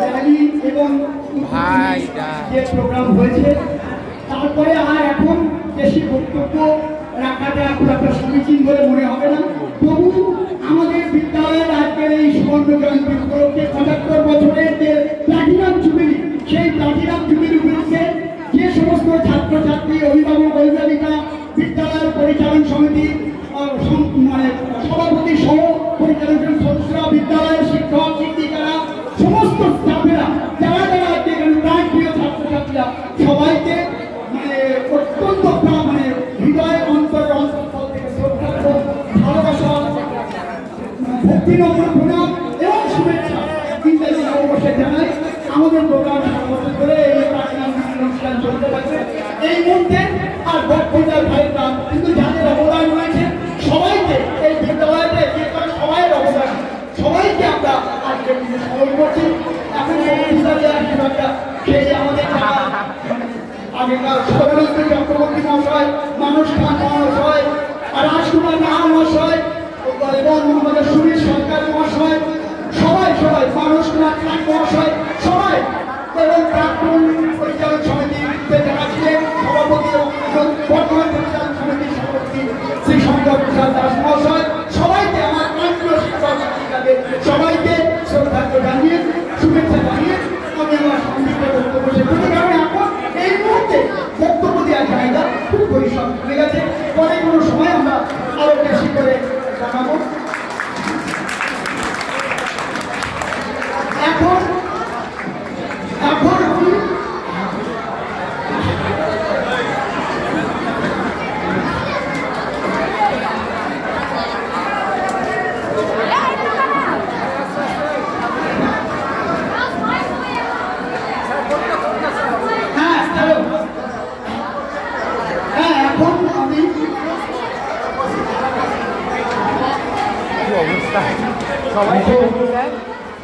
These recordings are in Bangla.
র্যালি এবং যে প্রোগ্রাম হয়েছে তারপরে আর এখন বেশি বক্তব্য রাখাটা খুব একটা সমীচীন বলে মনে হবে না। তবু আমাদের বিদ্যালয়ের আজকের এই সুবর্ণ জয়ন্তী উপলক্ষে ৭৫ বছরের যে প্লাটিনাম জুবিলি, সেই প্লাটিনাম জুবিলি উপলক্ষে যে সমস্ত ছাত্রছাত্রী, অভিভাবক, অভিভাবিকা, বিদ্যালয়ের পরিচালন সমিতি মানে সভাপতি সহ পরিচালন সদস্যরা, বিদ্যালয়ের শিক্ষক শিক্ষিকারা, সমস্ত স্টাফেরা, যারা যারা আজকে এখানে প্রাণপ্রিয় ছাত্রছাত্রীরা, সবাইকে মানে অত্যন্ত মানে হৃদয়ের অন্তরস্থল থেকে শ্রদ্ধা, ভালোবাসা, ভক্তিনম্র প্রণাম এবং শুভেচ্ছা ইত্যাদি নববর্ষে জানাই। আমাদের প্রোগ্রাম সারা বছর ধরে এই প্লাটিনাম অনুষ্ঠান চলতে পারছে। এই মুহূর্তে আর বক্তৃতার ভাইরা কিন্তু যাদের অবদান রয়েছে সবাইকে, এই বিদ্যালয়তে সবাইয়ের অবদান, সবাইকে আমরা আজকে স্মরণ করছি। এখন বক্তৃতা দেওয়ার বিভাগটা সেই আমাদের আগেকার সদানন্দ চক্রবর্তী মহাশয়, মানুষ খান মহাশয়, রাজকুমার নাহা মহাশয় এবং আমাদের সুনীল সরকার মহাশয়, সবাই মানুষ কুমার খান মহাশয়, সবাই এবং প্রাক্তন পরিচালক সমিতিতে যারা ছিলেন সভাপতি এবং বর্তমান পরিচালক সমিতির সভাপতি শ্রী শঙ্কর প্রসাদ দাস মহাশয়, সবাইকে আমার প্রান্তীয় শিক্ষক শিক্ষিকাদের সবাইকে শ্রদ্ধা জানিয়ে শুভেচ্ছা জানিয়ে আমি আমার সংক্ষিপ্ত বক্তব্য শেষ করছি। কারণ এখন এই মুহূর্তে বক্তব্য দেওয়ার জায়গা খুব পরিশ্রম হয়ে গেছে। পরে কোনো সময় আমরা আরো বেশি করে জানাবো। এখন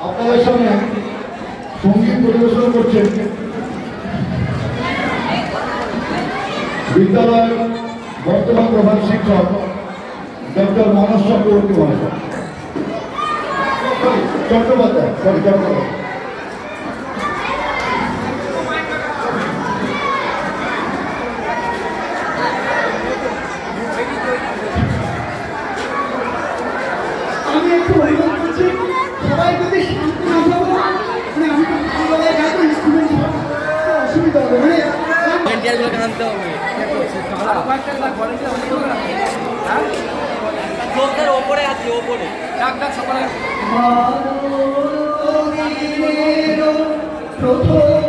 আপনাদের সামনে সঙ্গীত পরিবেশন করছেন বিদ্যালয়ের বর্তমান প্রধান শিক্ষক ডক্টর মানস চক্রবর্তী মহাশয়, চট্টোপাধ্যায়। আমি একটু অনুরোধ করছি সবাই যদি শান্ত না থাকবো, মানে আমি বিদ্যালয়ে যাই তো স্টুডেন্ট অসুবিধা হবে, মানে ওপরে আছে, ওপরে ডাক সকালে প্রথম